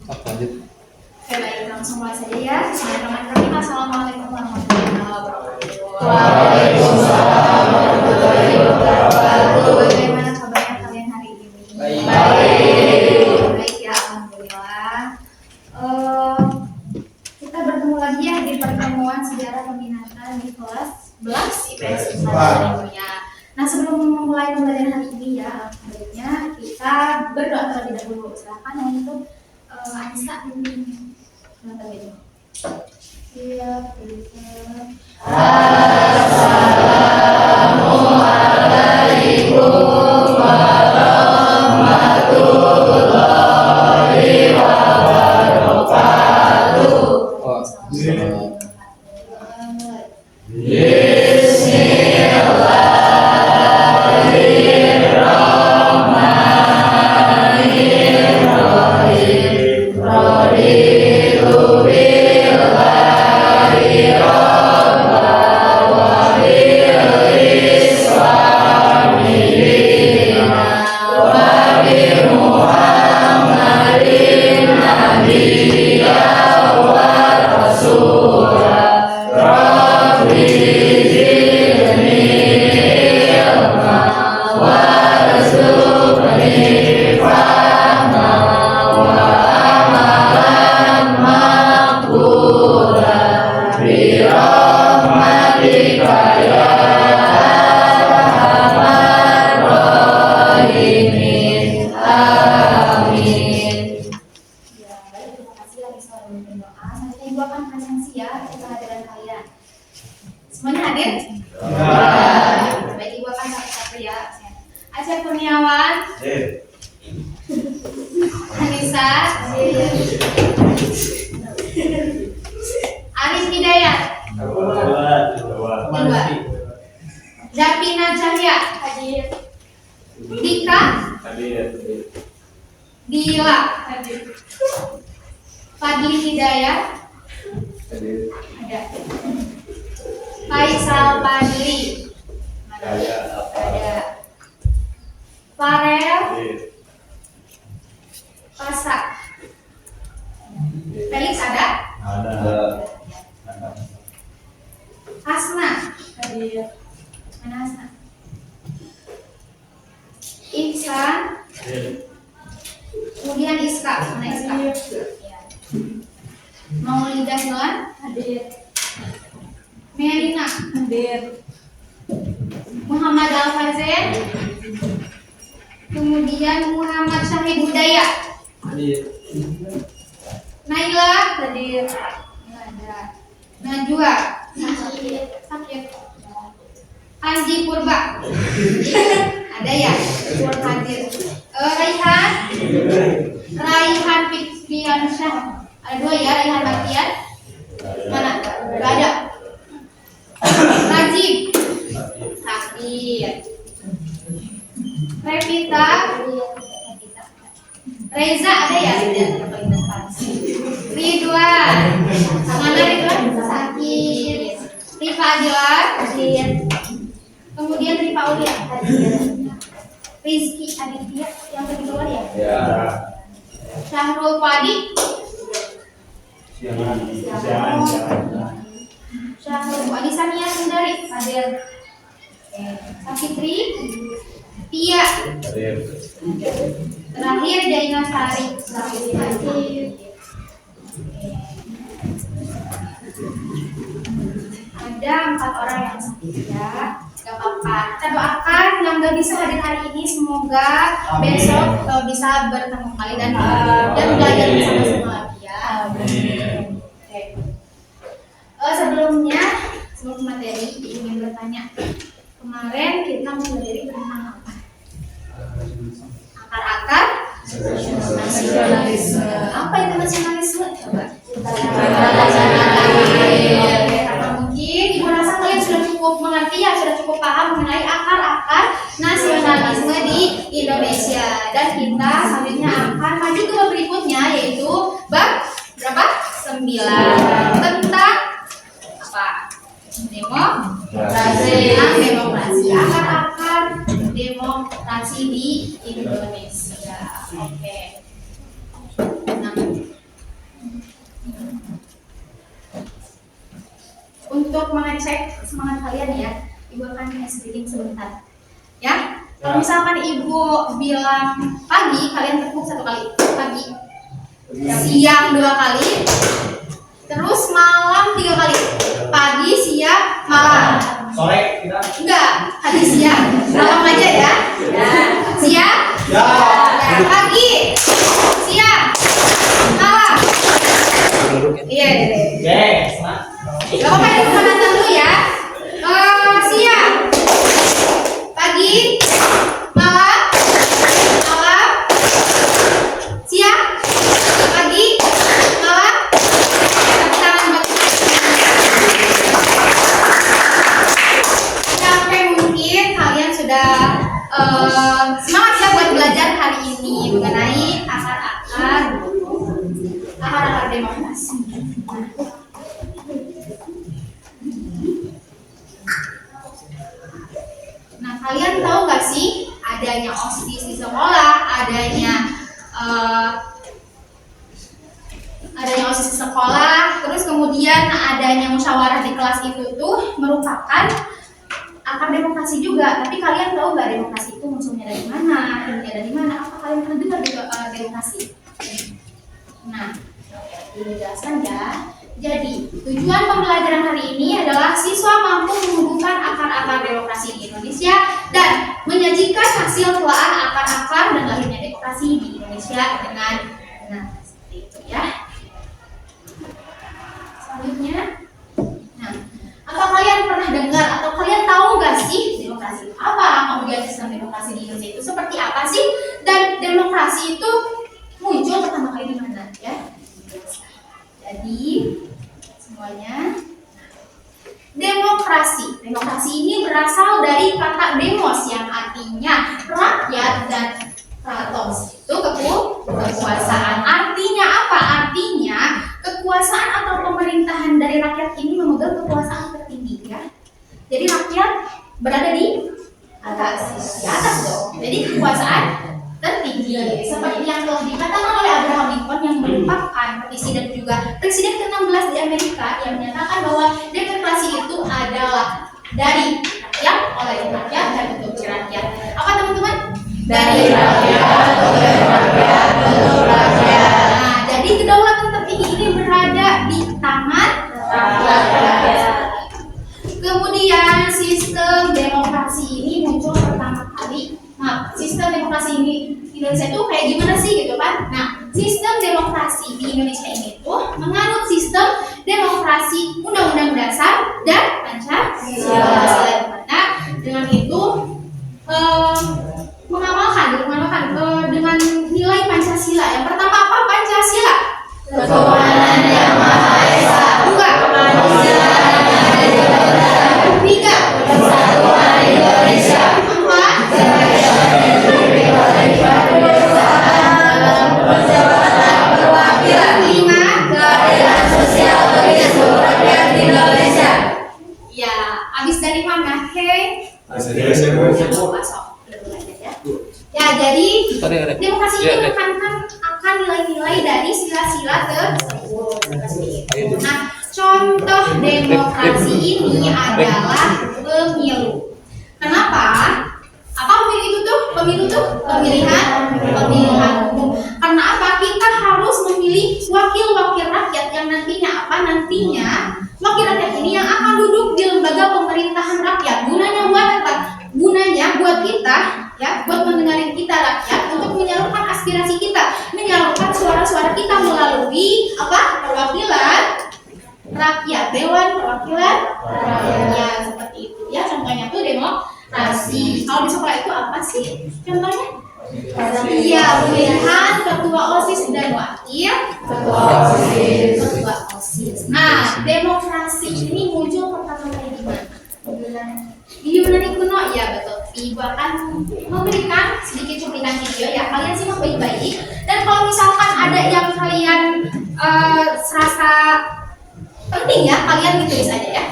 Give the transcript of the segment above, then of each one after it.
Lanjut. Oke, baik, langsung mulai saja ya. Bismillahirrahmanirrahim. Assalamualaikum warahmatullahi wabarakatuh. Waalaikumsalam warahmatullahi wabarakatuh. Bagaimana kabarnya kalian hari ini? Baik. Baik ya, alhamdulillah. Kita bertemu lagi ya di pertemuan sejarah peminatan di kelas 11 IPS tentunya. Nah, sebelum memulai pembelajaran hari ini ya, baiknya kita berdoa terlebih dahulu. Silakan untuk Anissa ini. Siap, Assalamualaikum warahmatullahi wabarakatuh. Semuanya hadir? Baik, Ibu akan satu-satu ya. Aceh Kurniawan, Anissa, Arif Hidayat, kedua. Davina Cahya, hadir. Dika, Dila, hadir. Fadli Hidayat, ada. Faisal Fadli, ada. Farel, Pasak, Felix ada. Hasna, hadir. Mana Hasna? Ihsan, kemudian Iska, mana Iska? Ya. Maulidah Noan, hadir. Melina, hadir. Muhammad Al-Fazen, kemudian Muhammad Syahid Budaya, Naila, hadir. Ada. Najwa, Sakit, Anji Purba, ada ya, hadir. Raihan Fikriansyah, ada dua ya, Raihan Bakian, mana? Gak ada. Najib, hadir. Revita, Reza ada ya? Ridwan, mana Ridwan? Sakit. Rifa Adilar, hadir. Kemudian Rifa Ulia, hadir. Rizky Aditya yang kedua ya? Ya. Syahrul Fadi, Syahrul Fadi. Sania Sundari, hadir. Sakitri, Tia, terakhir Jaina Sari, hadir. Ada 4 orang yang sakit ya, gak apa-apa. Kita doakan yang gak bisa hadir hari ini semoga besok bisa bertemu kembali dan belajar bersama-sama lagi ya. Oke. Sebelum materi ingin bertanya, kemarin kita mempelajari tentang apa? Akar-akar nasionalisme. Apa itu nasionalisme? Coba. Karena mungkin Ibu rasa kalian sudah cukup mengerti ya, sudah cukup paham mengenai akar-akar nasionalisme di Indonesia. Dan kita selanjutnya akan maju ke bab berikutnya, yaitu bab berapa? 9 tentang apa? Demokrasi. Akar-akar demokrasi di Indonesia. Oke. Nah, untuk mengecek semangat kalian ya, Ibu akan kasih reading sebentar. Ya, kalau misalkan Ibu bilang pagi, kalian tepuk 1 kali pagi, siang 2 kali, terus malam 3 kali. Pagi, siang, malam. Sore kita. Enggak, tadi siang, malam aja ya. Siang, Ya. pagi, siang, malam. Iya. Yes. Gak apa-apa, itu penonton dulu ya. Siang, pagi, malam, siang, pagi, malam. Tepuk tangan buat sampai mungkin kalian sudah semangat ya buat belajar hari ini mengenai akar-akar demokrasi. Nah, kalian tahu gak sih adanya OSIS di sekolah, adanya OSIS di sekolah, terus kemudian adanya musyawarah di kelas itu tuh merupakan akar demokrasi juga. Tapi kalian tahu gak demokrasi itu musuhnya dari mana, ilmunya dari mana? Apa kalian pernah dengar demokrasi? Nah, dijelaskan ya. Jadi, tujuan pembelajaran hari ini adalah siswa mampu menumbuhkan akar-akar demokrasi di Indonesia dan menyajikan hasil telaan akar-akar dan lahirnya demokrasi di Indonesia dengan benar. Seperti itu ya. Selanjutnya, nah, apa kalian pernah dengar atau kalian tahu gak sih demokrasi itu apa? Kemudian sistem demokrasi di Indonesia itu seperti apa sih? Dan demokrasi itu muncul pertama kali di mana ya? Jadi semuanya, demokrasi ini berasal dari kata demos yang artinya rakyat dan kratos itu kekuasaan. Artinya apa? Artinya kekuasaan atau pemerintahan dari rakyat ini memegang kekuasaan tertinggi ya. Jadi rakyat berada di atas dong. Jadi kekuasaan tertinggi seperti yang telah dikatakan oleh Abraham Lincoln yang merupakan petisi dan juga presiden ke-16 di Amerika yang menyatakan bahwa demokrasi itu adalah dari rakyat, oleh rakyat dan untuk rakyat. Apa teman-teman? Dari rakyat, oleh rakyat, untuk rakyat. Nah, jadi kedaulatan tertinggi ini berada di tangan rakyat. Kemudian sistem demokrasi ini muncul pertama kali. Nah, sistem demokrasi ini di Indonesia itu kayak gimana sih gitu kan? Nah, sistem demokrasi di Indonesia ini tuh menganut sistem demokrasi Undang-Undang Dasar dan Pancasila. Nah, dengan itu mengamalkan dengan nilai Pancasila. Yang pertama apa? Pancasila. Ketuhanan yang Maha Esa. 2. Kemanusiaan yang adil. 3. Persatuan Indonesia. 4. perwakilan. 5. Keadilan sosial bagi seluruh rakyat Indonesia. Ya, habis dari mana? Ya, jadi demokrasi ini menekankan akan nilai-nilai dari sila-sila tersebut. Nah, contoh demokrasi ini adalah pemilu. Kenapa? Apa pemilu itu tuh? Pemilu tuh pemilihan umum. Karena apa? Kita harus memilih wakil-wakil rakyat yang nantinya apa? Nantinya wakil rakyat ini yang akan duduk di lembaga pemerintahan rakyat. Gunanya buat apa? Gunanya buat kita, ya, buat mendengarin kita rakyat untuk menyalurkan aspirasi kita, menyalurkan suara-suara kita melalui apa? Perwakilan rakyat, Dewan Perwakilan Rakyat, seperti itu. Ya, contohnya tuh demokrasi. Kalau di sekolah itu apa sih? Contohnya? Iya, pemilihan ketua OSIS dan wakil ketua OSIS. Nah, demokrasi ini muncul pertama kali di mana? Di Yunani kuno, ya betul. Ibu akan memberikan sedikit cuplikan video ya. Kalian simak baik-baik. Dan kalau misalkan ada yang kalian serasa penting ya, kalian ditulis aja ya.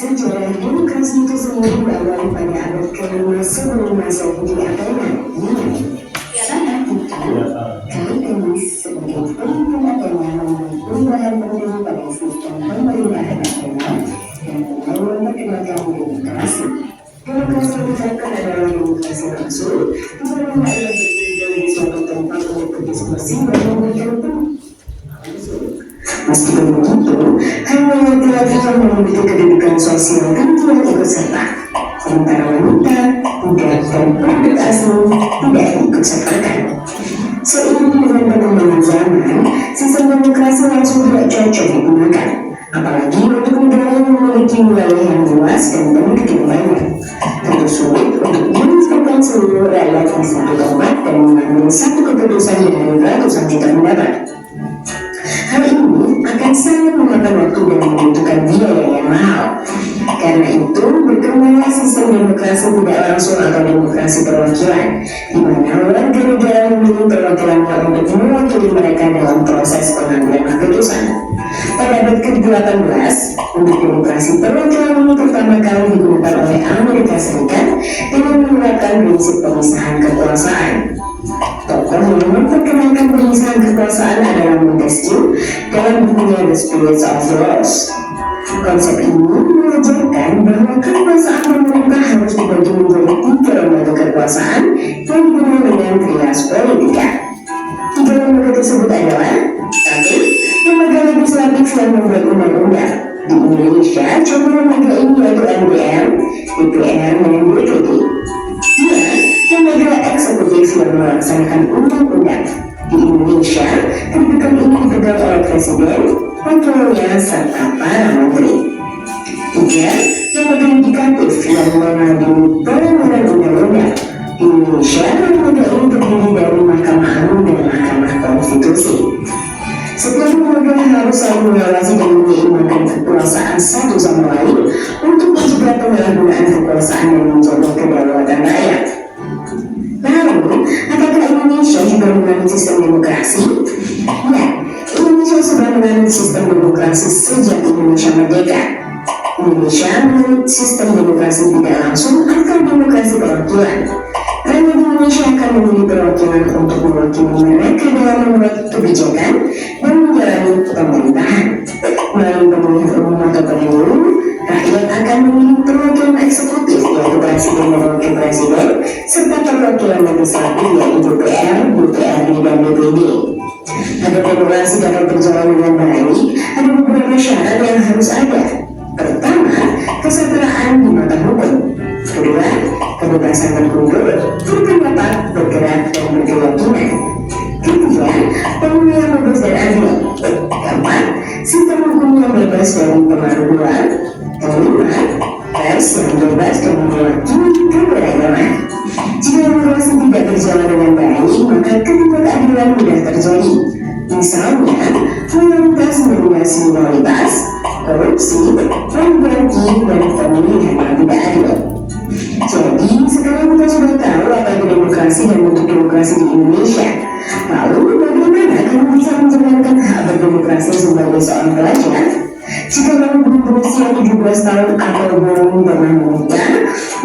Sejarah demokrasi itu sendiri berawal pada abad ke-5 sebelum Masehi di Athena, Yunani. Saat itu, Kalitenis sebagai pemimpin Athena membuat perubahan penting pada sistem pemerintahan Athena dan mulai memperkenalkan demokrasi. Demokrasi dikatakan adalah demokrasi langsung, di mana rakyat terdiri dari suatu tempat untuk berdiskusi dan memberikan Meskipun begitu, hanya laki-laki yang memiliki kedudukan sosial tentu yang ikut serta, sementara wanita, budak, dan penduduk asing tidak ikut sertakan. Seiring dengan perkembangan zaman, sistem demokrasi langsung tidak cocok digunakan, apalagi untuk negara yang memiliki wilayah yang luas dan penduduk yang banyak. Tentu sulit untuk mengumpulkan seluruh rakyat di satu tempat dan mengambil satu keputusan dari ratusan juta pendapat. Hal ini akan sangat memakan waktu dan membutuhkan biaya yang mahal. Karena itu, berkembanglah sistem demokrasi tidak langsung atau demokrasi perwakilan, di mana warga negara memilih perwakilannya untuk mewakili mereka dalam proses pengambilan keputusan. Pada abad ke-18, untuk demokrasi perwakilan ini pertama kali digunakan oleh Amerika Serikat dengan menerapkan prinsip pemisahan kekuasaan. Tokoh yang memperkenalkan pemisahan kekuasaan adalah Montesquieu dalam bukunya The Spirits of the Laws. Konsep ini mengajarkan bahwa kekuasaan pemerintah harus dibagi menjadi 3 lembaga kekuasaan yang dikenal dengan trias politika. 3 lembaga tersebut adalah 1. Lembaga legislatif yang membuat undang-undang. Di Indonesia, contoh lembaga ini yaitu MPR, DPR, dan DPD. 2. Lembaga eksekutif yang melaksanakan undang-undang. Di Indonesia, kedudukan ini dipegang oleh Presiden, wakilnya, serta para menteri. 3. Lembaga yudikatif yang mengadili pelanggaran undang-undang. Di Indonesia, lembaga ini terdiri dari Mahkamah Agung dan Mahkamah Konstitusi. Setiap lembaga harus saling mengawasi dan menyeimbangkan kekuasaan satu sama lain untuk mencegah penyalahgunaan kekuasaan dan menjaga kedaulatan rakyat. Lalu, apakah Indonesia juga menganut sistem demokrasi? Ya, Indonesia sudah menganut sistem demokrasi sejak Indonesia merdeka. Indonesia menganut sistem demokrasi tidak langsung atau demokrasi perwakilan. Rakyat Indonesia akan memilih perwakilan untuk mewakili mereka dalam membuat kebijakan dan menjalani pemerintahan. Melalui pemilihan umum atau pemilu, rakyat akan memilih perwakilan eksekutif yaitu presiden dan wakil presiden, serta perwakilan legislatif yaitu DPR, DPRD, dan DPD. Agar demokrasi dapat berjalan dengan baik, ada beberapa syarat yang harus ada. Pertama, kesetaraan di mata hukum. Kedua, kebebasan berkumpul, berpendapat, bergerak, dan berkeyakinan. Ketiga, pemilihan bebas dan adil. Keempat, sistem hukum yang bebas dari pengaruh luar. Kelima, pers yang bebas dan mewakili keberagaman. Jika demokrasi tidak berjalan dengan baik, maka ketidakadilan mudah terjadi. Misalnya, mayoritas mendominasi minoritas, korupsi, oligarki, dan pemilihan yang tidak adil. Jadi, sekarang kita sudah tahu apa itu demokrasi dan bentuk demokrasi di Indonesia. Lalu, bagaimana kamu bisa menjalankan hak berdemokrasi sebagai seorang pelajar? Jika kamu belum berusia 17 tahun atau belum pernah menikah,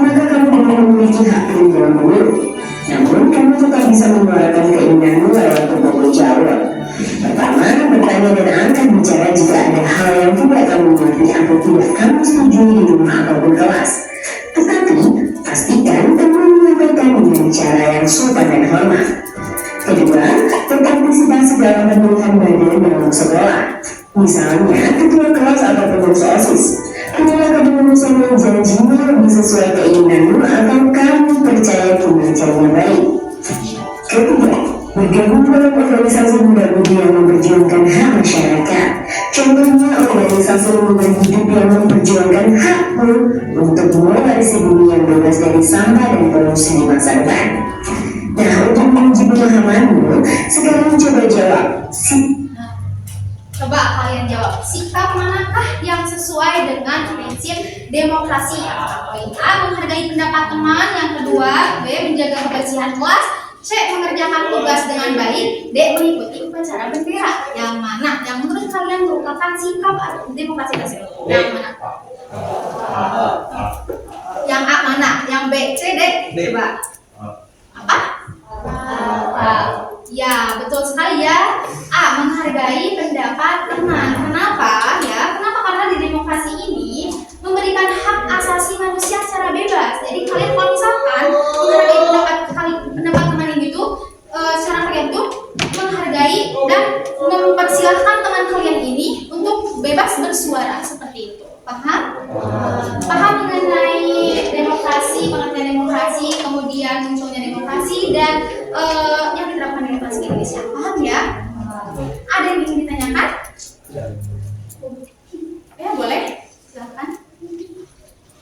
maka kamu belum memiliki hak pilih dalam pemilu. Namun, kamu tetap bisa menyuarakan keinginanmu lewat berbagai jalur. Pertama, bertanya dan angkat bicara jika ada hal yang tidak kamu mengerti atau tidak kamu setujui di rumah ataupun kelas. Tetapi, pastikan kamu menyampaikan dengan cara yang sopan dan hormat. Kedua, berpartisipasi dalam pemilihan badan dalam sekolah. Misalnya, ketua kelas atau pengurus OSIS. Pilihlah kepengurusan yang janjinya lebih sesuai keinginanmu atau kamu percaya kinerjanya baik. Ketiga, bergabung dalam organisasi muda-mudi yang memperjuangkan hak masyarakat. Contohnya organisasi lingkungan hidup yang memperjuangkan hakmu untuk mewarisi bumi yang bebas dari sampah dan polusi di masa depan. Nah, untuk menguji pemahamanmu, sekarang coba jawab. Coba kalian jawab, sikap manakah yang sesuai dengan prinsip demokrasi? Apakah poin A, menghargai pendapat teman? Yang kedua, B, menjaga kebersihan kelas? C, mengerjakan tugas dengan baik? D, mengikuti upacara bendera? Yang mana yang menurut kalian merupakan sikap demokrasi tersebut? Yang mana? Yang A mana? Yang B, C, D? Coba. Apa? Ya, betul sekali ya. A, menghargai pendapat teman. Kenapa ya? Kenapa? Karena di demokrasi ini memberikan hak asasi manusia secara bebas. Jadi kalian kalau misalkan menghargai pendapat teman ini tuh secara kalian tuh menghargai dan mempersilahkan teman kalian ini untuk bebas bersuara seperti itu. Paham? Paham mengenai demokrasi, pengertian demokrasi, kemudian munculnya demokrasi dan yang diterapkan demokrasi di Indonesia. Paham ya? Ada yang ingin ditanyakan? Ya boleh, silakan.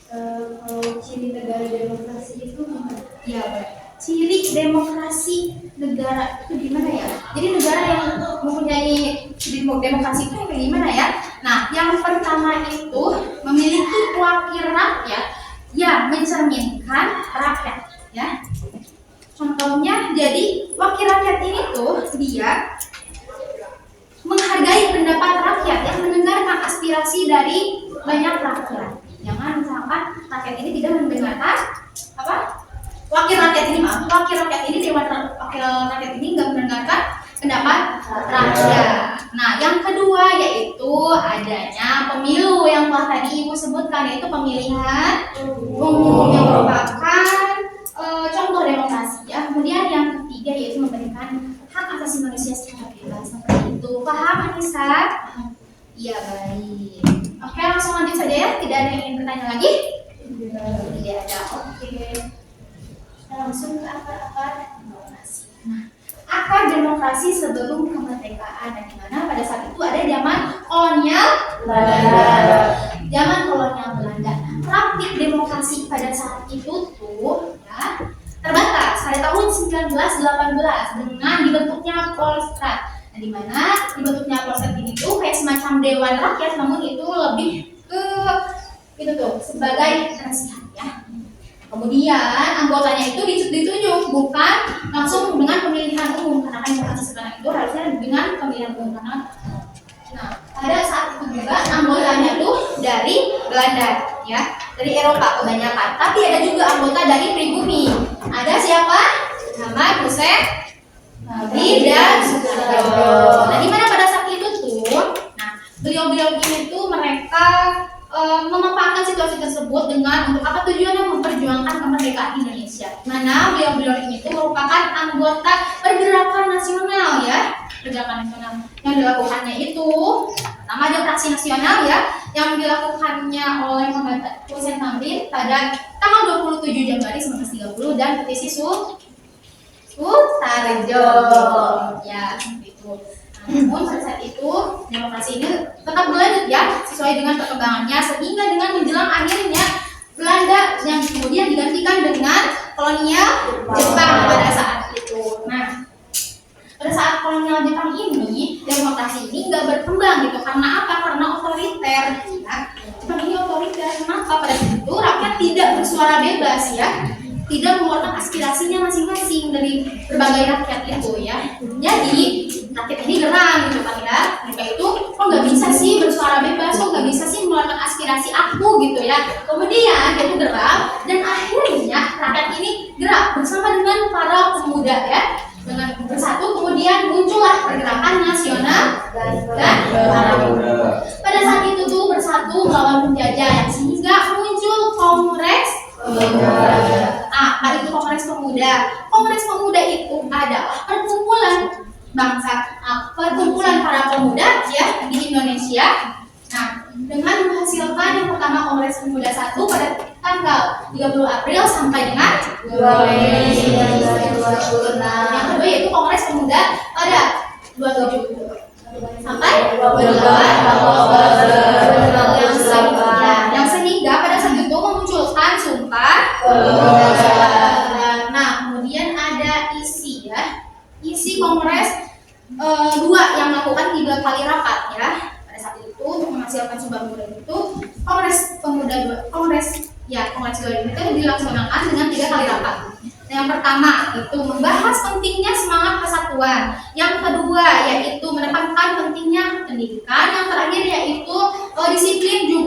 Kalau ciri negara demokrasi itu Ya boleh. Ciri demokrasi negara itu gimana ya? Jadi negara yang mempunyai demokrasi itu yang kayak gimana ya? Nah, yang pertama itu memiliki wakil rakyat yang mencerminkan rakyat, ya. Contohnya, jadi wakil rakyat ini tuh dia menghargai pendapat rakyat yang mendengarkan aspirasi dari banyak rakyat. Jangan misalkan rakyat ini tidak mendengarkan apa? Wakil rakyat ini nggak mendengarkan pendapat rakyat. Nah, yang kedua yaitu adanya pemilu yang telah tadi Ibu sebutkan, yaitu pemilihan umum yang merupakan contoh demokrasi ya. Kemudian yang ketiga yaitu memberikan hak asasi manusia secara bebas seperti itu. Paham Anissa? Iya, baik. Oke, langsung lanjut saja ya. Tidak ada yang ingin bertanya lagi? Tidak ada. Oke. Langsung ke akar demokrasi. Nah, akar demokrasi sebelum kemerdekaan, dan dimana pada saat itu ada zaman kolonial Belanda. Zaman kolonial Belanda. Praktik demokrasi pada saat itu tuh ya terbatas pada tahun 1918 dengan dibentuknya Polstrat. Nah, dimana dibentuknya Polstrat ini tuh kayak semacam dewan rakyat, namun itu lebih ke itu tuh sebagai nasihat ya. Kemudian anggotanya itu ditunjuk, bukan langsung dengan pemilihan umum, karena kan demokrasi sekarang itu harusnya dengan pemilihan umum. Nah, pada saat itu juga anggotanya tuh dari Belanda, ya, dari Eropa kebanyakan. Tapi ada juga anggota dari pribumi. Ada siapa? Muhammad Hussein, Nabi dan Soekarno. Nah, di mana pada saat itu tuh, nah beliau-beliau ini tuh mereka memanfaatkan situasi tersebut dengan untuk apa tujuannya? Memperjuangkan kemerdekaan Indonesia. Mana beliau-beliau ini itu merupakan anggota pergerakan nasional ya, pergerakan nasional yang dilakukannya itu pertama ada Fraksi Nasional ya, yang dilakukannya oleh Muhammad Hussein Tamrin pada tanggal 27 Januari 1930 dan petisi Sutarjo ya itu. Namun pada saat itu demokrasi ini tetap berlanjut ya sesuai dengan perkembangannya, sehingga dengan menjelang akhirnya Belanda yang kemudian digantikan dengan kolonial Jepang pada saat itu. Nah, pada saat kolonial Jepang ini demokrasi ini nggak berkembang gitu. Karena apa? Karena otoriter ya. Jepang ini otoriter. Kenapa? Pada saat itu rakyat tidak bersuara bebas ya, tidak mengeluarkan aspirasinya masing-masing dari berbagai rakyat itu ya. Jadi rakyat ini gerang gitu kan ya. Mereka itu kok nggak bisa sih bersuara bebas, kok nggak bisa sih mengeluarkan aspirasi aku gitu ya. Kemudian dia itu gerang dan akhirnya rakyat ini gerak bersama dengan para pemuda ya. Dengan bersatu kemudian muncullah pergerakan nasional dan para pemuda. Pada saat itu tuh bersatu melawan penjajah sehingga muncul Kongres Pemuda. Itu Kongres Pemuda. Kongres Pemuda itu adalah perkumpulan bangsa, perkumpulan para pemuda ya di Indonesia. Nah, dengan menghasilkan yang pertama Kongres Pemuda 1 pada tanggal 30 April sampai dengan 2 Mei 1926. Yang kedua yaitu Kongres Pemuda pada 27 sampai 28 Oktober yang sehingga pada saat itu memunculkan Sumpah Pemuda. Nah, kemudian ada isi ya. Isi Kongres 2 yang melakukan 3 kali rapat ya. Pada saat itu untuk menghasilkan Sumpah Pemuda itu Kongres Pemuda Kongres 2 itu dilaksanakan dengan 3 kali rapat. Yang pertama itu membahas pentingnya semangat persatuan. Yang kedua yaitu menekankan pentingnya pendidikan. Yang terakhir yaitu disiplin juga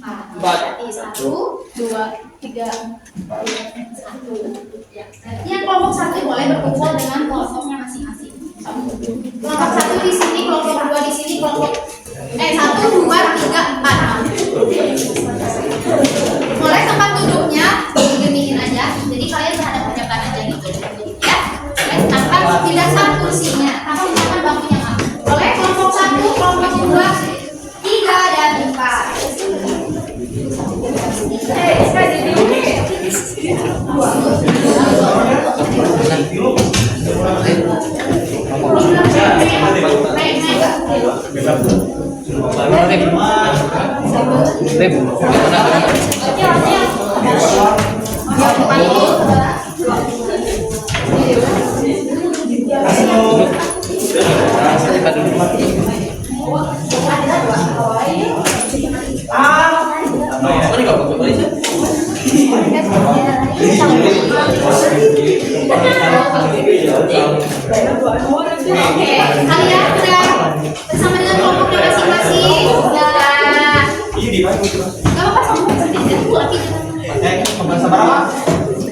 4. Berarti 1, 2, 3, 4, 1. Yang kelompok 1 boleh berkumpul dengan kelompoknya masing-masing. Kelompok 1 di sini, kelompok 2 di sini, kelompok 1, 2, 3, 4. Boleh tempat duduknya diginiin aja. Jadi kalian berhadapan-hadapan aja gitu ya. Tanpa tidak satu kursinya, tanpa menggunakan bangkunya. Boleh kelompok 1, kelompok 2, 3 dan 4. Oke, kalian udah bersama dengan kelompoknya masing-masing. Udah. Gak apa-apa sama sendiri dulu lagi. Sama apa?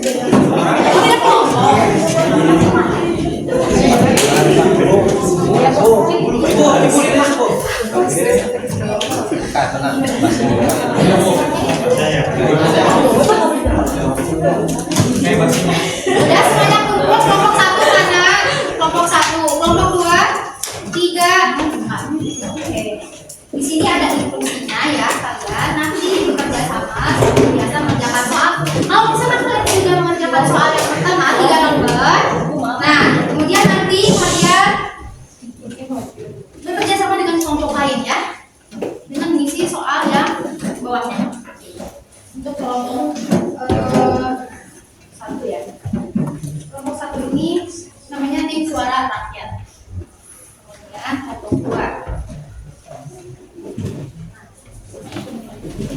Kita kelompok. Udah semuanya kumpul. Kelompok 1 mana? Kelompok 1, kelompok 2, 3, 4. Oke. Di sini ada instruksinya ya kalian. Nanti bekerja sama biasa mengerjakan soal. Kalau misalkan kalian sudah mengerjakan soal yang pertama 3 lembar. Nah, kemudian nanti kalian bekerja sama dengan kelompok lain ya. Dengan mengisi soal yang bawahnya. Untuk kelompok 1 ya. Kelompok 1 ini namanya tim suara rakyat. Kemudian kelompok 2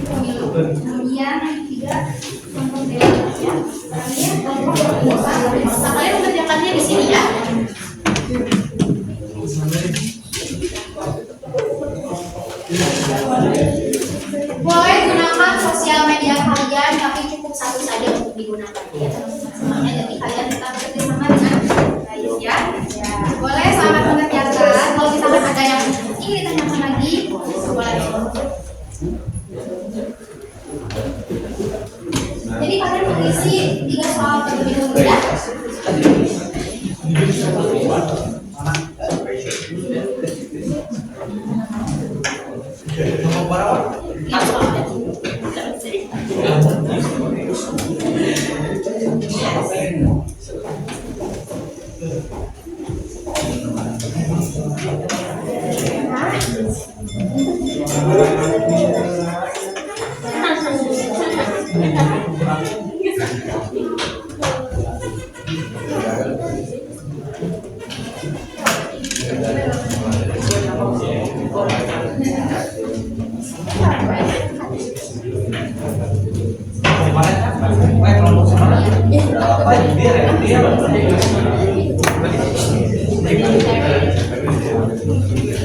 pemilu. Kemudian yang ketiga kelompok demokrasi. Kemudian kelompok berkuasa. Nah, kalian mengerjakannya di sini ya. Boleh gunakan sosial media kalian, tapi cukup 1 saja untuk digunakan. Jadi kalian mengisi 3 soal terlebih dahulu ya.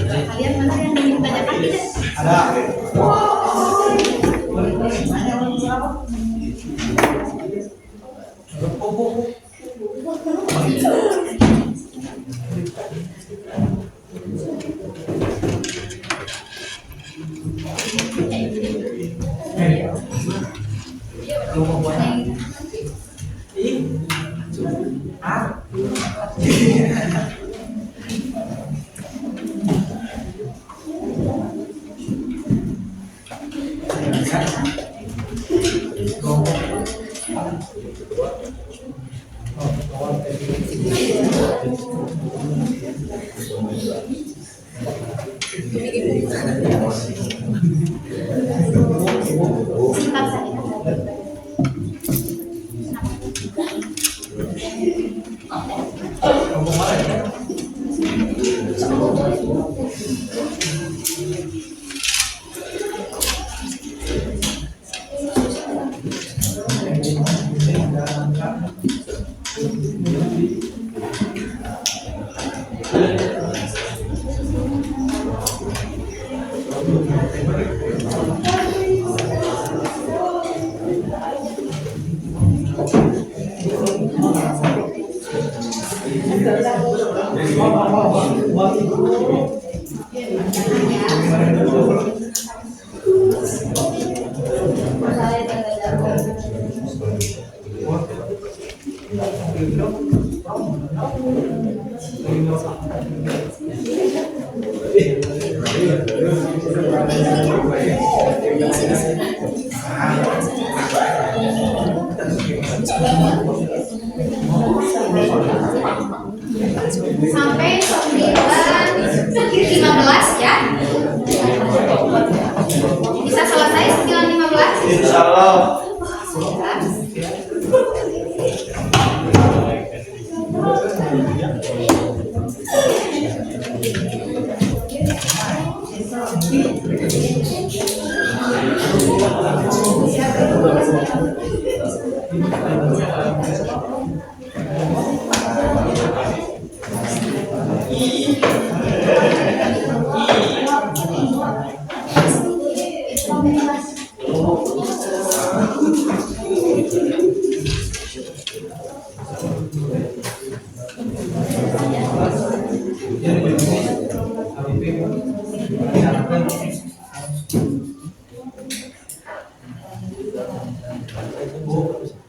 Kalian mana yang ingin tanyakan tidak? Ada. Singkat saja. Sampai 9.15 ya. Bisa selesai 9.15? Insya Allah.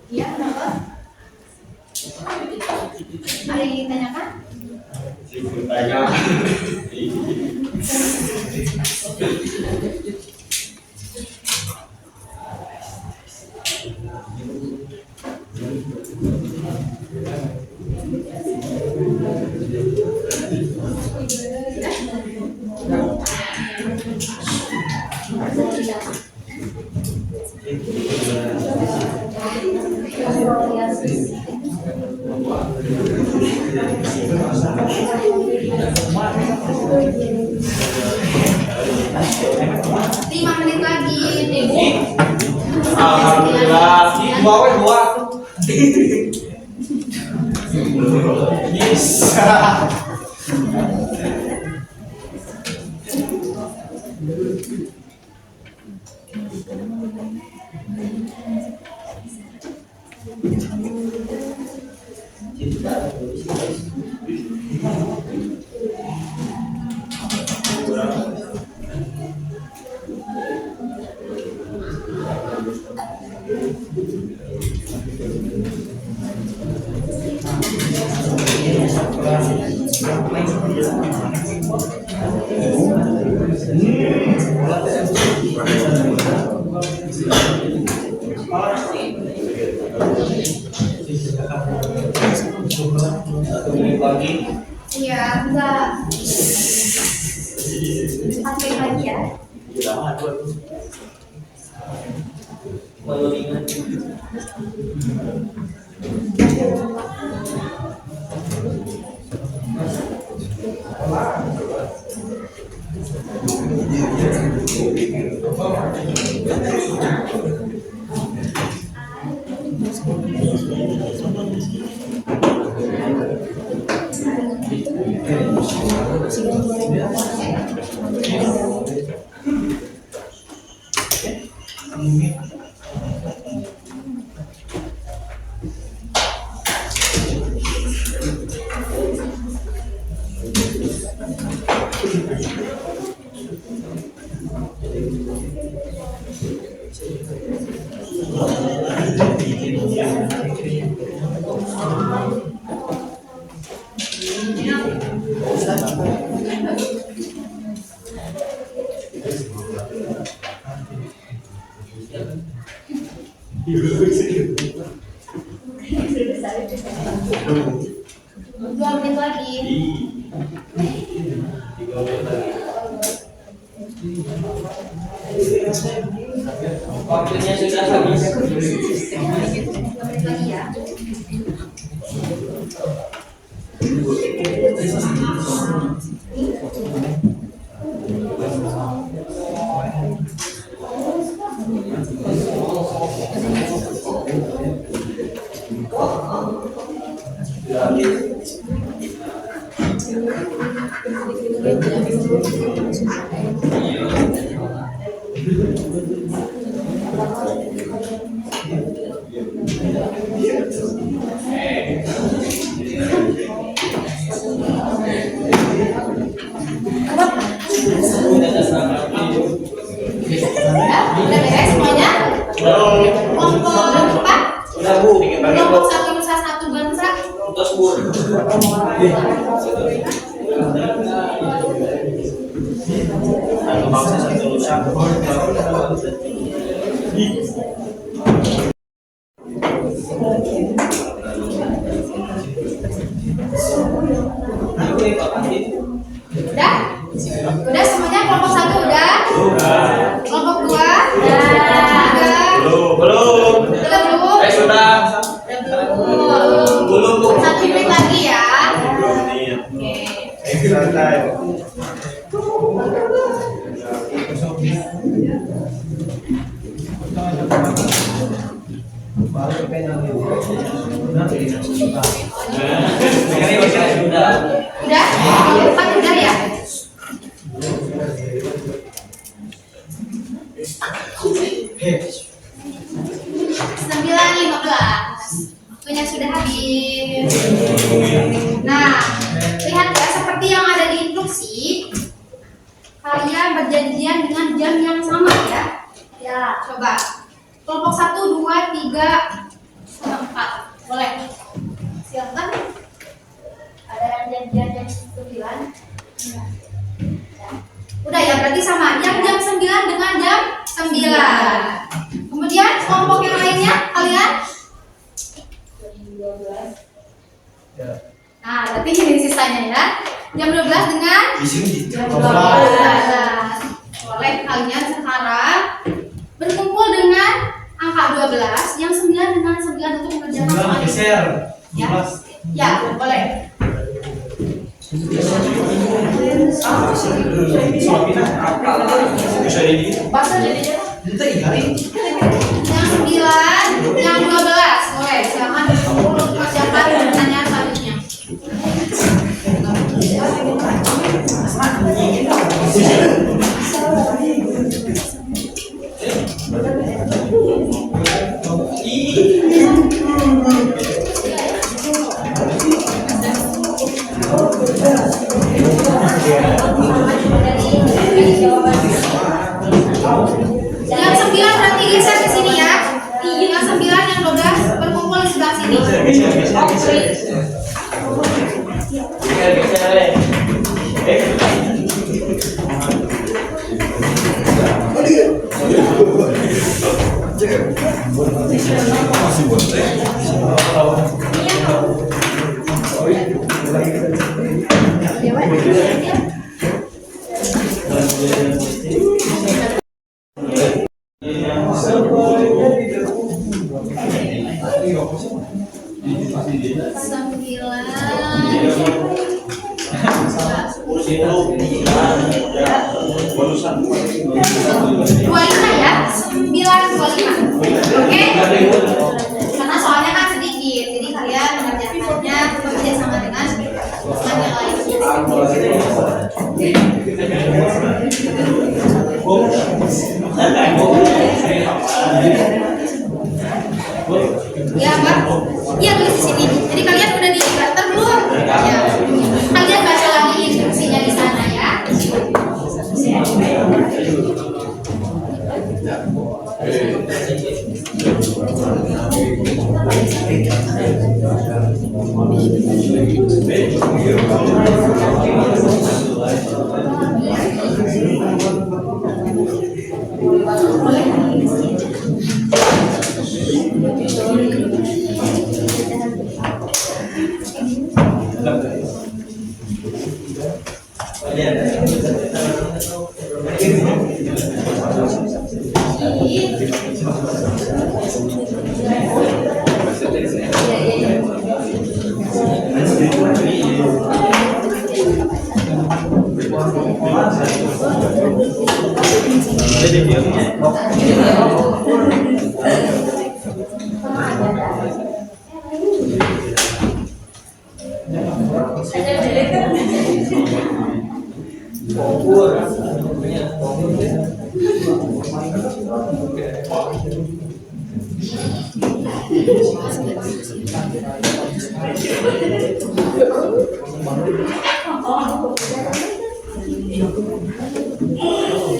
Iya, kenapa? Ada yang ditanyakan? Lima menit lagi, Debu. Alhamdulillah. Dua. Yes. Satu menit lagi. Iya, enggak. Sampai lagi ya. Kalau ingat. Dua menit lagi. Waktunya sudah habis. 3 menit lagi ya. Udah beres semuanya? Kelompok 4? Udah Bu, bikin bagi Kelompok 1 Nusa 1 Bangsa? terus Bu. Satu bangsa satu nusa. Udah? Udah semuanya kelompok 1 udah? Kelompok 2? Udah? Belum. Belum? Sudah. Belum Bu. 1 menit lagi ya. Oke. Santai. Udah? 4 udah ya? Sembilan 15. Waktunya sudah habis. Nah, lihat ya, seperti yang ada di instruksi, kalian berjanjian dengan jam yang sama ya. Ya, coba. Kelompok 1, 2, 3, 4. Boleh. Silakan. Ada yang janjian jam 9? Udah ya, berarti sama. Yang jam 9 dengan jam 9. Kemudian kelompok yang lainnya kalian? Nah, berarti ini sisanya ya. Jam 12 dengan jam 12. Boleh kalian sekarang berkumpul dengan angka 12, yang 9 dengan 9 untuk mengerjakan hal ini. Ya, ya, boleh. Yang 9, yang 12, boleh. Silakan mengerjakan pertanyaan selanjutnya. Dari jawaban 9 berarti geser ke sini ya. Yang 9 yang 12 berkumpul di sebelah sini. Ya, 925. Oke? Karena soalnya kan sedikit, jadi kalian mengerjakannya bekerja sama dengan yang lain. Ya, Pak. Iya, tulis di sini. Jadi kalian udah di daftar belum? Ya. Kalian baca lagi instruksinya di sana ya.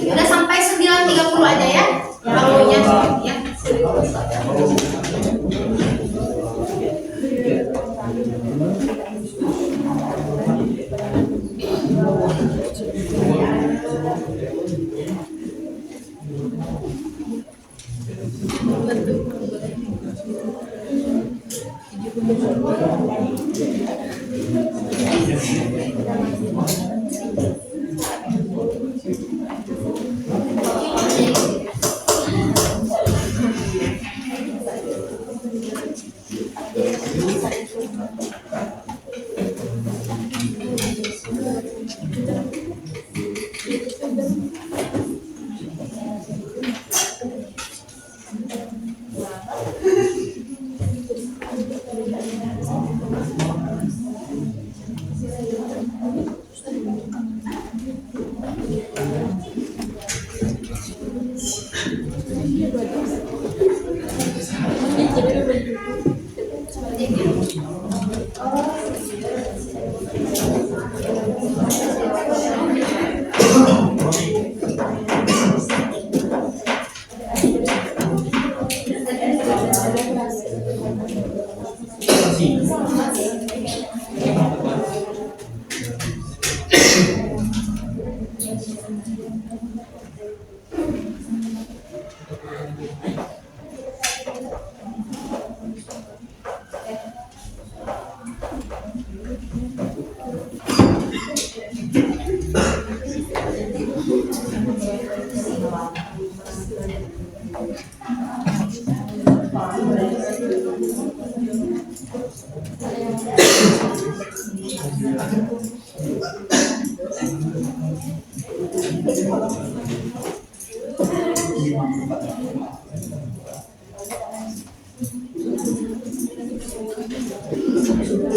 Udah sampai 9.30 aja ya. Waktunya ya.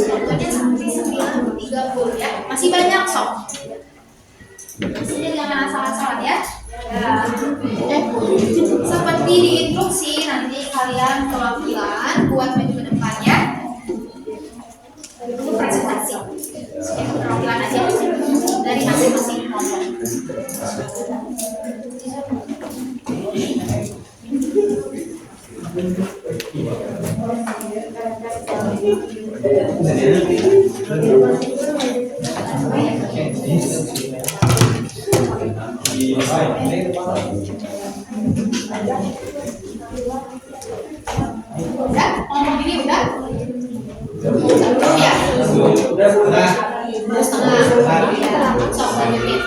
Pokoknya sampai 9.30 ya. Masih banyak sok. Maksudnya jangan asal-asalan ya. Seperti di instruksi nanti kalian perwakilan buat minggu depannya untuk presentasi. Perwakilan aja dari masing-masing kelompok. Udah, ngomong gini udah. Ya. Udah. Setengah. Ya, sok lanjutin.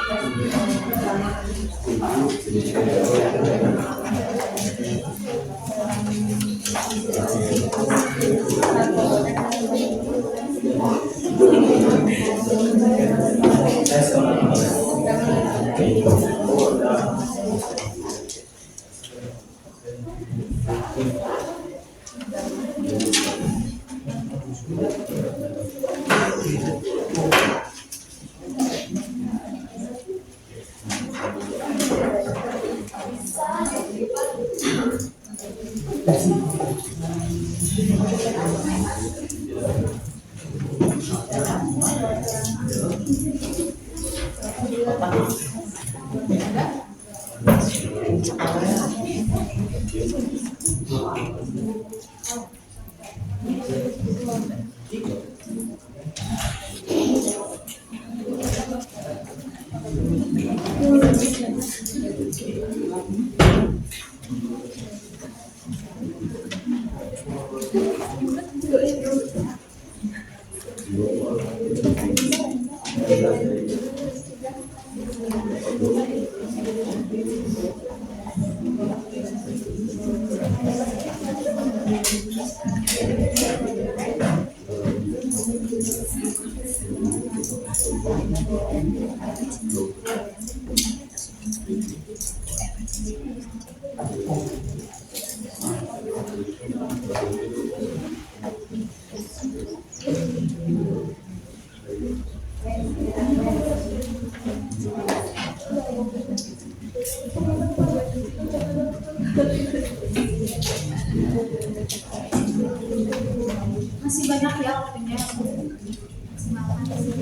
Masih banyak ya waktunya.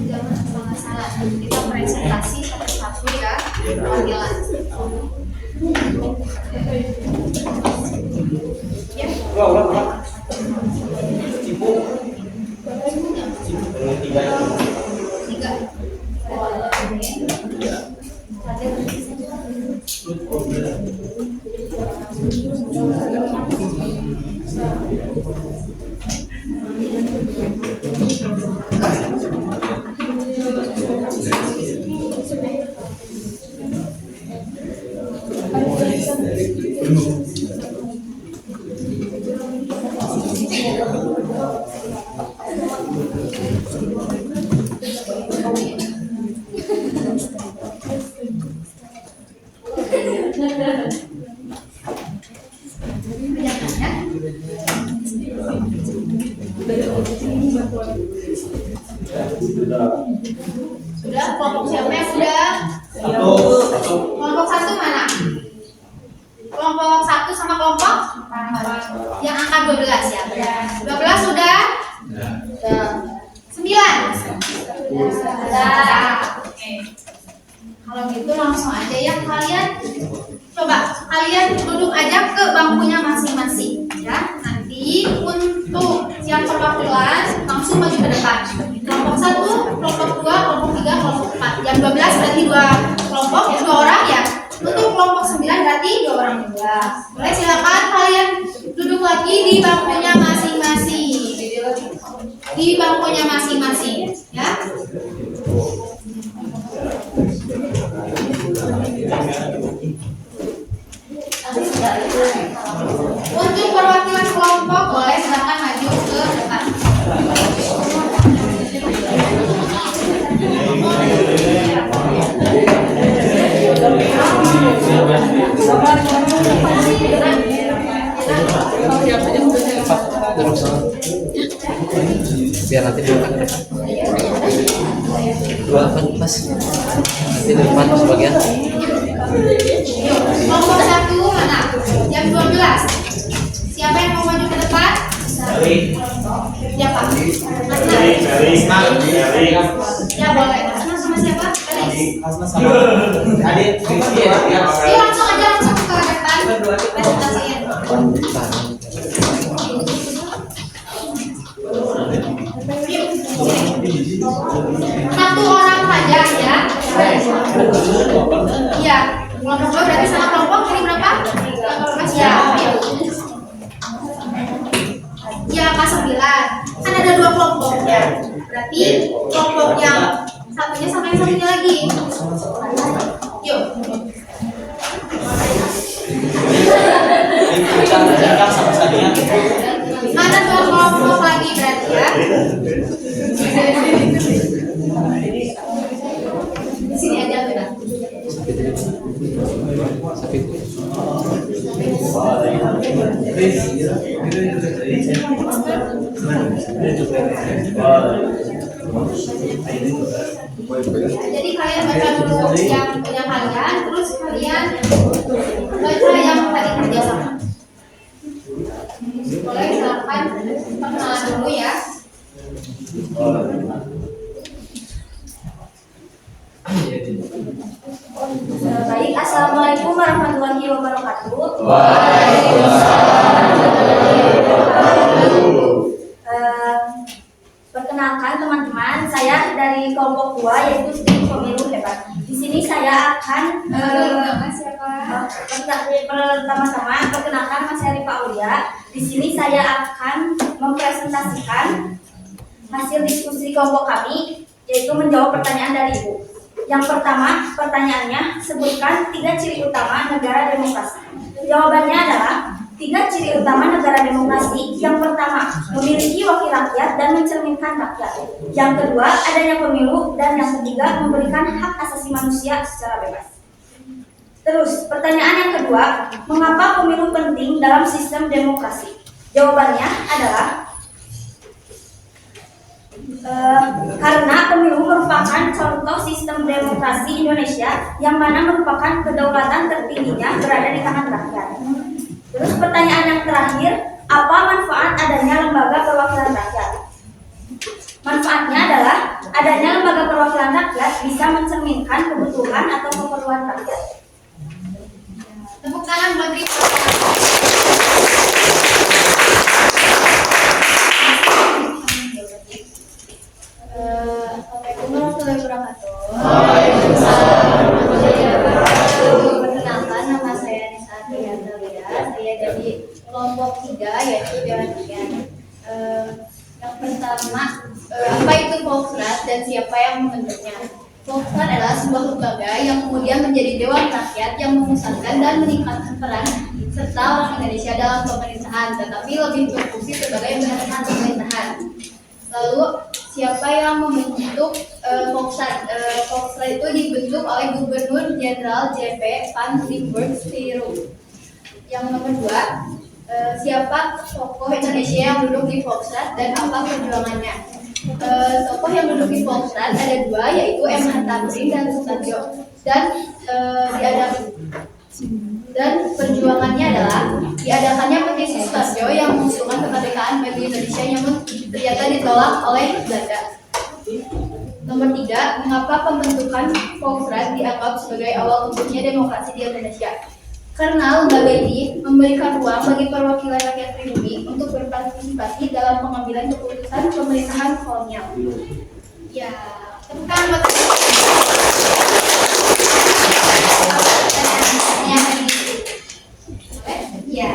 Jangan salah. Kita presentasi satu-satu ya. Panggilan. Ya. Tiga. Sudah, kelompok siapa yang sudah? Kelompok satu mana? Kelompok satu sama kelompok yang angka 12 ya. 12 sudah? 9. Sudah. Oke. Kalau gitu langsung aja ya kalian. Coba kalian duduk aja ke bangkunya masing-masing ya. Nanti untuk siap perwakilan langsung maju ke depan. Kelompok 1, kelompok 2, kelompok 3, kelompok 4. Jam 12 berarti 2 kelompok, 2 orang ya. Untuk kelompok 9 berarti 2 orang juga. Boleh silakan kalian duduk lagi di bangkunya masing-masing. Di bangkunya masing-masing ya. Untuk perwakilan kelompok boleh silakan maju ke depan. Biar nanti di depan dua kan mas nanti di depan sebagian. Kelompok 1 mana? Jam 12. Siapa yang mau maju ke depan? Siapa? Ya boleh. Asma sama siapa? Adik. Yuk langsung aja langsung ke depan. Presentasiin. Yuk. dua kelompoknya. Berarti kelompok yang satunya sama yang satunya lagi. Yuk. Jangkak sama sekalian. Mana dua kelompok lagi berarti ya? Di sini aja udah. Jadi kalian baca dulu yang punya kalian, terus kalian baca yang tadi kerjasama. Boleh silakan perkenalan dulu ya. Baik, assalamualaikum warahmatullahi wabarakatuh. Perkenalkan teman-teman, saya dari kelompok 2 yaitu tim pemilu hebat. Di sini saya akan pertama-tama perkenalkan Mas Heri Pak Aulia. Di sini saya akan mempresentasikan hasil diskusi kelompok kami, yaitu menjawab pertanyaan dari Ibu. Yang pertama, pertanyaannya, sebutkan 3 ciri utama negara demokrasi. Jawabannya adalah 3 ciri utama negara demokrasi. Yang pertama, memiliki wakil rakyat dan mencerminkan rakyat. Yang kedua, adanya pemilu. Dan yang ketiga, memberikan hak asasi manusia secara bebas. Terus, pertanyaan yang kedua, mengapa pemilu penting dalam sistem demokrasi? Jawabannya adalah karena pemilu merupakan contoh sistem demokrasi Indonesia yang mana merupakan kedaulatan tertingginya berada di tangan rakyat. Terus pertanyaan yang terakhir, apa manfaat adanya lembaga perwakilan rakyat? Manfaatnya adalah adanya lembaga perwakilan rakyat bisa mencerminkan kebutuhan atau keperluan rakyat. Tepuk tangan buat Rifat. Assalamualaikum warahmatullahi wabarakatuh. Perkenalkan, nama saya Nisa Triyandalia. Saya dari kelompok 3 yaitu Dewan Rakyat. Yang pertama, apa itu Volksrat dan siapa yang membentuknya? Volksrat adalah sebuah lembaga yang kemudian menjadi Dewan Rakyat yang memusatkan dan meningkatkan peran serta orang Indonesia dalam pemerintahan, tetapi lebih berfungsi sebagai penyelenggaraan pemerintahan. Lalu siapa yang membentuk Volksrat? Volksrat itu dibentuk oleh Gubernur Jenderal J.P. van Limburg Stirum. Yang nomor 2, siapa tokoh Indonesia yang duduk di Volksrat dan apa perjuangannya? Tokoh yang duduk di Volksrat ada 2, yaitu M. H. Tamrin dan Sutarjo. Dan perjuangannya adalah diadakannya petisi Sutarjo yang mengusulkan kemerdekaan bagi Indonesia, namun ternyata ditolak oleh Belanda. Nomor 3, mengapa pembentukan Volksrat dianggap sebagai awal tumbuhnya demokrasi di Indonesia? Karena lembaga ini memberikan ruang bagi perwakilan rakyat pribumi untuk berpartisipasi dalam pengambilan keputusan pemerintahan kolonial. Ya, temukan buat ya.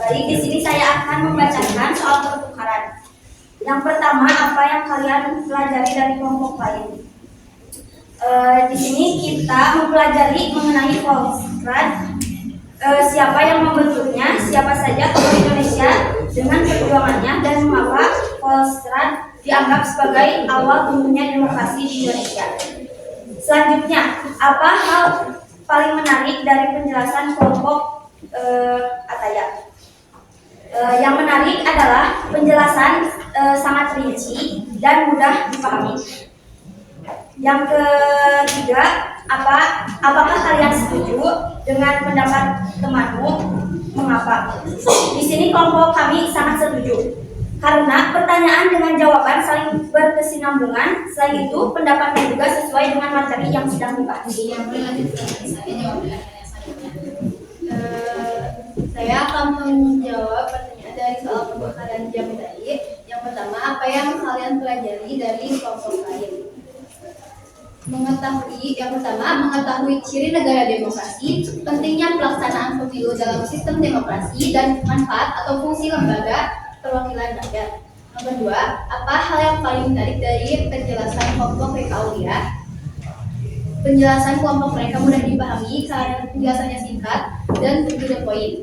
Baik, di sini saya akan membacakan soal pertukaran. Yang pertama, apa yang kalian pelajari dari kelompok lain? Di sini kita mempelajari mengenai Volksrat, siapa yang membentuknya, siapa saja tokoh Indonesia dengan perjuangannya, dan mengapa Volksrat dianggap sebagai awal tumbuhnya demokrasi di Indonesia. Selanjutnya, apa hal paling menarik dari penjelasan kelompok Ataya? Yang menarik adalah penjelasan sangat rinci dan mudah dipahami. Yang ketiga, apakah kalian setuju dengan pendapat temanmu? Mengapa? Di sini kelompok kami sangat setuju. Karena pertanyaan dengan jawaban saling berkesinambungan. Selain itu, pendapatnya juga sesuai dengan materi yang sedang dibahas. Yang boleh lanjutkan, saya jawab pertanyaan selanjutnya. Saya akan menjawab pertanyaan dari soal pembakaran jam tadi. Yang pertama, apa yang kalian pelajari dari kelompok lain? Yang pertama, mengetahui ciri negara demokrasi, pentingnya pelaksanaan pemilu dalam sistem demokrasi, dan manfaat atau fungsi lembaga perwakilan rakyat. Yang kedua, apa hal yang paling menarik dari penjelasan kelompok mereka Aulia? Penjelasan kelompok mereka mudah dipahami karena penjelasannya singkat dan to the point.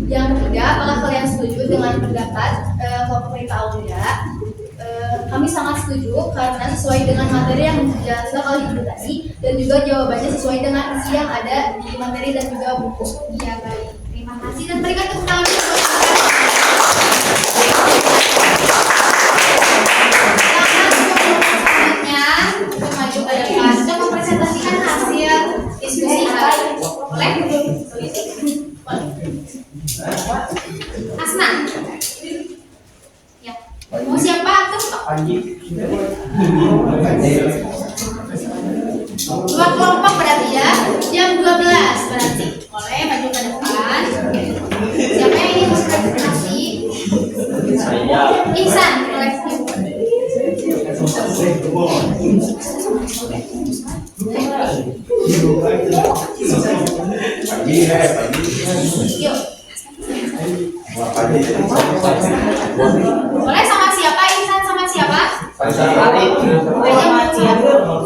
Yang ketiga, apakah kalian setuju dengan pendapat kelompok mereka Aulia? Kami sangat setuju karena sesuai dengan materi yang dijelaskan oleh Ibu tadi, dan juga jawabannya sesuai dengan isi yang ada di materi dan juga buku. Iya, baik. Terima kasih dan berikan tepuk tangan. Selanjutnya, kita maju ke depan untuk mempresentasikan hasil diskusi hari ini. Boleh? Asma. Ya. Mau siapa tuh? Dua kelompok berarti ya. Jam 12 berarti. Boleh maju ke depan. Siapa yang ingin berpresentasi? Saya. Ihsan, boleh. Yuk. Boleh sama siapa? Ihsan sama siapa?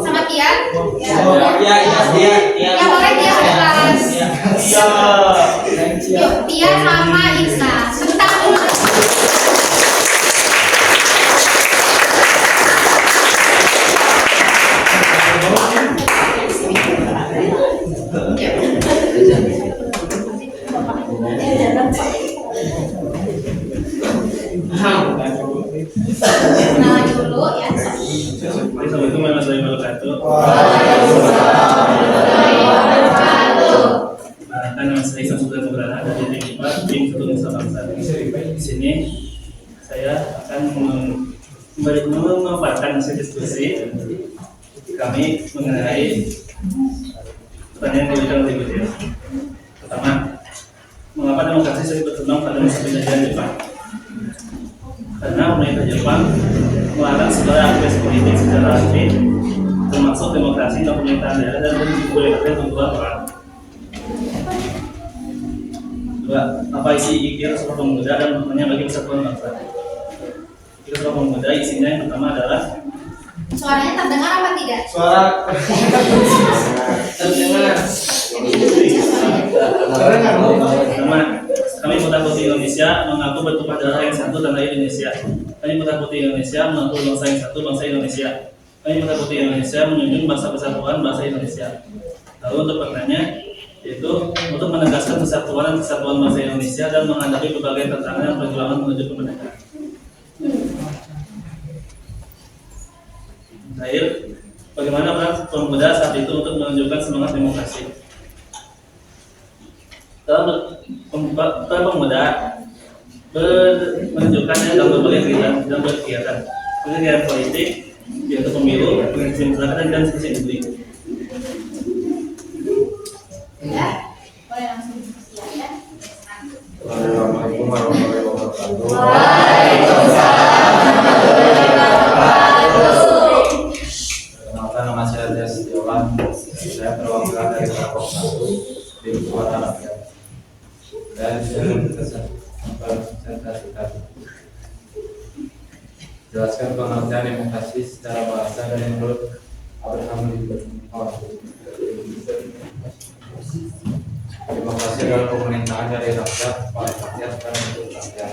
Sama Tian? Iya. Ya boleh Tian ke kelas. Yuk, Tian sama Ihsan. Sebentar dulu. Kenalan dulu ya. Assalamualaikum warahmatullahi wabarakatuh. Nama saya Ihsan Sultan Nugraha dari TIPA tim Satu Nusa Bangsa. Di sini saya akan memaparkan hasil diskusi kami mengenai pertanyaan yang diberikan oleh Ibu. Pertama, mengapa demokrasi sering berkembang pada masa penjajahan Jepang? Karena pemerintah Jepang melarang segala aktivitas politik secara aktif, termasuk demokrasi dan pemerintahan daerah dan dibolehkan kebutuhan orang. Dua, apa isi IKIR Sumpah Pemuda dan maknanya bagi persatuan bangsa? IKIR Sumpah Pemuda isinya yang pertama adalah Suaranya terdengar apa tidak? Suara terdengar. pertama, kami Putra Putri Indonesia mengaku bertumpah darah yang satu tanah air Indonesia. Kami Putra Putri Indonesia mengaku bangsa yang satu, bangsa Indonesia. Kami Putra Putri Indonesia menjunjung bahasa persatuan, bahasa Indonesia. Lalu untuk pertanyaan yaitu untuk menegaskan kesatuan bangsa Indonesia dan menghadapi berbagai tantangan dan perjuangan menuju kemerdekaan. Terakhir, bagaimana peran pemuda saat itu untuk menunjukkan semangat demokrasi? Dalam pemuda menunjukkannya dalam berbagai kegiatan politik, yaitu pemilu, organisasi masyarakat dan diskusi publik. Ya, boleh langsung diskusi ya. Assalamualaikum warahmatullahi wabarakatuh. Perkenalkan, nama saya Des Diolan. Saya perwakilan dari kelompok 1 tim Suara Rakyat. Dan saya mempresentasikan jelaskan pengertian demokrasi secara bahasa dari menurut Abraham Lincoln. Demokrasi adalah pemerintahan dari rakyat, oleh rakyat, dan untuk rakyat.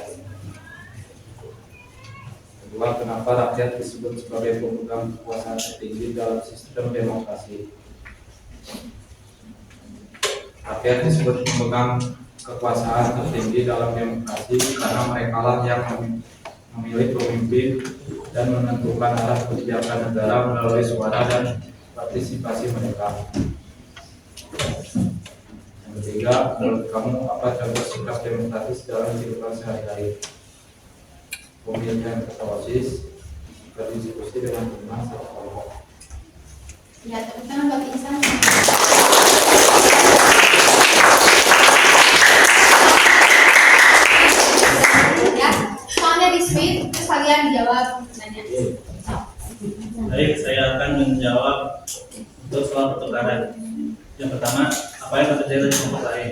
Kedua, kenapa rakyat disebut sebagai pemegang kekuasaan tertinggi dalam sistem demokrasi? Rakyat disebut pemegang kekuasaan tertinggi dalam demokrasi karena merekalah yang memilih pemimpin dan menentukan arah kebijakan negara melalui suara dan partisipasi mereka. Yang ketiga, menurut kamu apa contoh sikap demokratis dalam kehidupan sehari-hari? Pemilihan ketua OSIS, berdiskusi dengan teman serta kelompok. Ya, tepuk tangan buat Ihsan. Ya, soalnya di speed, terus kalian jawab nanya. Baik, saya akan menjawab untuk soal pertukaran. Yang pertama, apa yang terjadi di kelompok lain?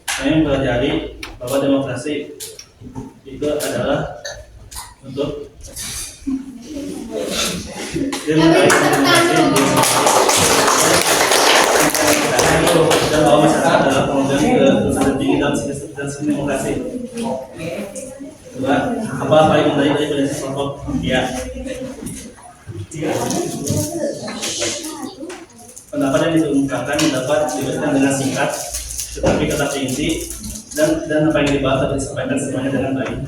Saya mempelajari bahwa demokrasi itu adalah untuk dan bahwa masyarakat adalah pemegang kedudukan tinggi dalam sistem demokrasi. Kedua, apa yang menarik dari prinsip kelompok ya? Pendapat yang diungkapkan dapat diberikan dengan singkat, tetapi tetap inti dan apa yang dibahas dapat disampaikan semuanya dengan baik.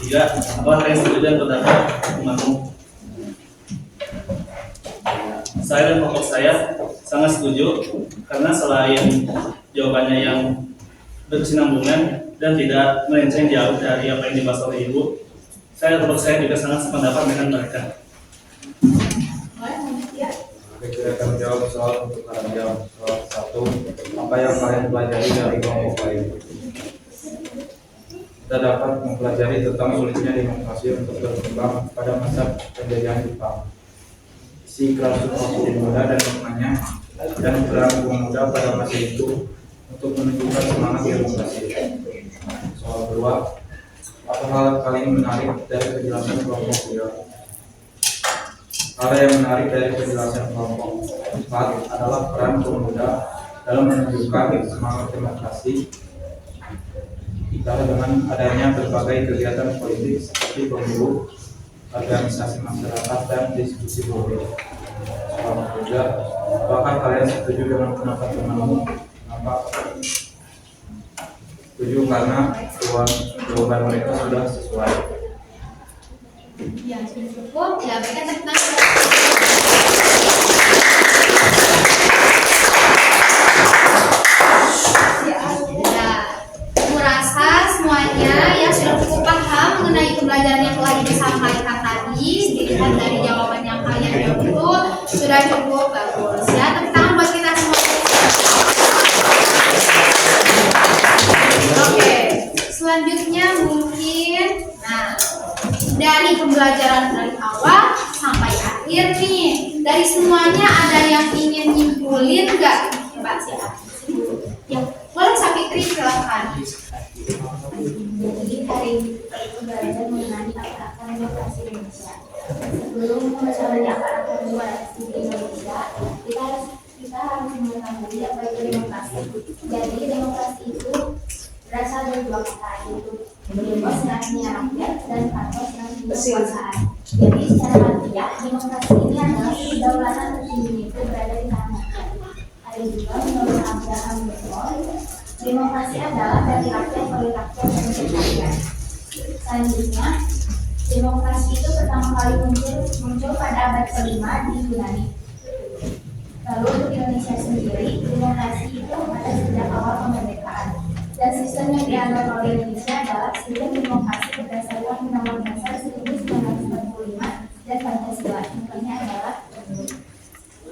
Tiga, apa yang setuju dan pendapat umatmu? Saya dan kelompok saya sangat setuju karena selain jawabannya yang berkesinambungan dan tidak melenceng jauh dari apa yang dibahas oleh Ibu, saya dan kelompok saya juga sangat sependapat dengan mereka. Kita akan menjawab soal pertukaran jawab. Soal 1, apa yang kalian pelajari dari kelompok lain? Kita dapat mempelajari tentang sulitnya demokrasi untuk berkembang pada masa penjajahan Jepang. Si kerasukan kaum muda dan maknanya dan peran kaum muda pada masa itu untuk menunjukkan semangat demokrasi. Soal 2, apa hal paling menarik dari penjelasan kelompok 3? Hal yang menarik dari penjelasan kelompok 4 adalah peran kaum muda dalam menunjukkan semangat demokrasi dengan adanya berbagai kegiatan politik seperti pemilu, organisasi masyarakat, dan diskusi publik. Soal 3, apakah kalian setuju dengan pendapat temanmu? Kenapa? Setuju karena jawaban mereka sudah sesuai. Ya, sudah cukup. Ya, mereka tentang merasa semuanya ya sudah cukup paham mengenai pembelajaran yang telah disampaikan tadi. Dilihat dari jawaban yang kalian jawab itu sudah cukup bagus ya. Tepuk tangan buat kita semua. Oke, selanjutnya mungkin dari pembelajaran dari awal sampai akhir nih, dari semuanya ada yang ingin nyimpulin nggak? Mbak siapa? Ya, boleh Sapitri silakan. Jadi hari itu belajar mengenai apa-apa demokrasi Indonesia. Sebelum mempelajari apa-apa demokrasi di Indonesia, kita harus mengetahui apa itu demokrasi. Jadi demokrasi itu berasal dari dua kata, yaitu demos artinya rakyat dan patos artinya kekuasaan. Jadi secara harfiah demokrasi ini adalah kedaulatan tertinggi itu berada di tangan rakyat. Ada juga menurut Abraham Lincoln, demokrasi adalah dari rakyat oleh rakyat dan untuk rakyat. Selanjutnya, demokrasi itu pertama kali muncul pada abad kelima di Yunani. Lalu untuk Indonesia sendiri, demokrasi itu ada sejak awal kemerdekaan. Dan sistem yang dianggap oleh Indonesia adalah sistem demokrasi berdasarkan Undang-Undang Dasar 1945 dan Pancasila. Contohnya adalah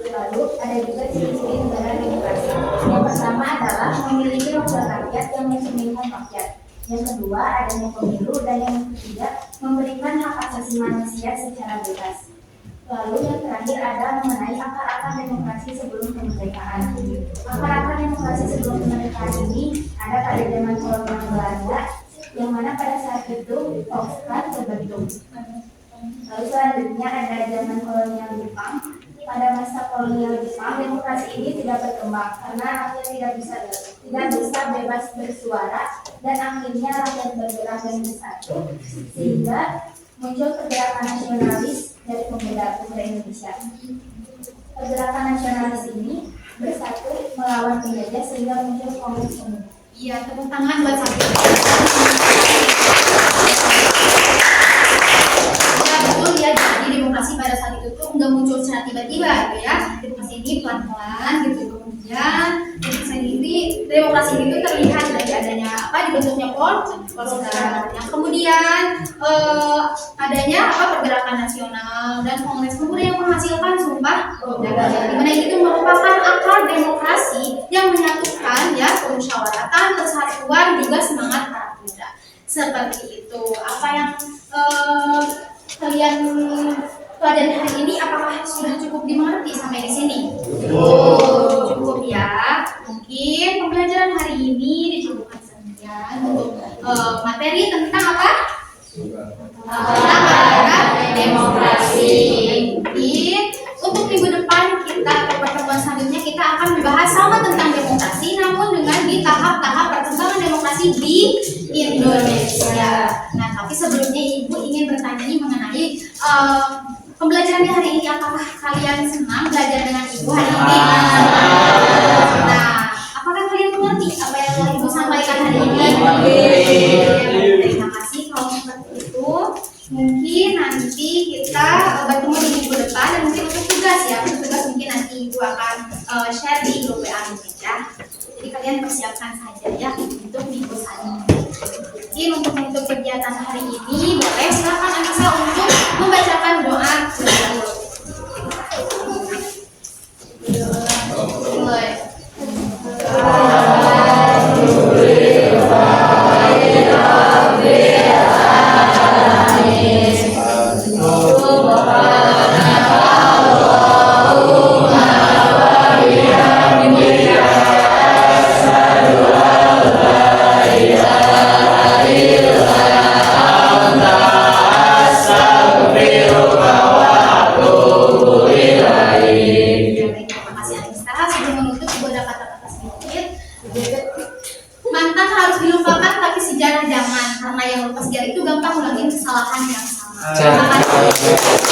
lalu ada juga ciri-ciri negara demokrasi. Yang pertama adalah memiliki wakil rakyat yang mencerminkan rakyat. Yang kedua adanya pemilu, dan yang ketiga memberikan hak asasi manusia secara bebas. Lalu yang terakhir ada mengenai akar-akar demokrasi sebelum kemerdekaan. Akar-akar demokrasi sebelum kemerdekaan ini ada pada zaman kolonial Belanda, yang mana pada saat itu Volksraad terbentuk. Lalu selanjutnya ada zaman kolonial Jepang. Pada masa kolonial Jepang, demokrasi ini tidak berkembang karena rakyat tidak bisa bebas bersuara, dan akhirnya rakyat bergerak dan bersatu, sehingga muncul pergerakan nasionalis dari pemuda Indonesia. Pergerakan nasionalis ini bersatu melawan penjajah sehingga muncul Kongres Pemuda. Iya, tepuk tangan buat Sapitri. Ya betul ya, jadi demokrasi pada saat itu tuh nggak muncul secara tiba-tiba gitu ya. Demokrasi ini pelan-pelan gitu, kemudian demokrasi ini tuh terlihat dari adanya dibentuknya Polstra, yang kemudian adanya pergerakan nasional dan Kongres Pemuda yang menghasilkan Sumpah Pemuda. Dimana itu merupakan akar demokrasi yang menyatukan ya kemusyawaratan, persatuan, juga semangat para pemuda. Seperti itu. Apa yang kalian pelajari hari ini, apakah sudah cukup dimengerti sampai di sini? Cukup ya. Mungkin pembelajaran hari ini dicukupkan sekian untuk materi tentang apa? Tentang demokrasi. Mungkin untuk minggu depan kita atau pertemuan selanjutnya kita akan membahas sama tentang demokrasi, namun dengan di tahap-tahap perkembangan demokrasi di Indonesia. Nah, tapi sebelumnya Ibu ingin bertanya mengenai pembelajaran di hari ini, apakah kalian senang belajar dengan Ibu hari ini? Nah, apakah kalian mengerti apa yang telah Ibu sampaikan hari ini? Terima kasih kalau seperti itu. Mungkin nanti kita bertemu di minggu depan, dan mungkin untuk tugas ya, untuk tugas mungkin nanti Ibu akan share di grup WA ya. Jadi kalian persiapkan saja ya untuk minggu selanjutnya. Mungkin untuk menutup kegiatan hari ini, boleh silakan Anissa untuk membacakan doa dulu. Mulai. Mantan harus dilupakan, tapi sejarah jangan, karena yang lupa sejarah itu gampang ngulangin kesalahan yang sama. Terima kasih.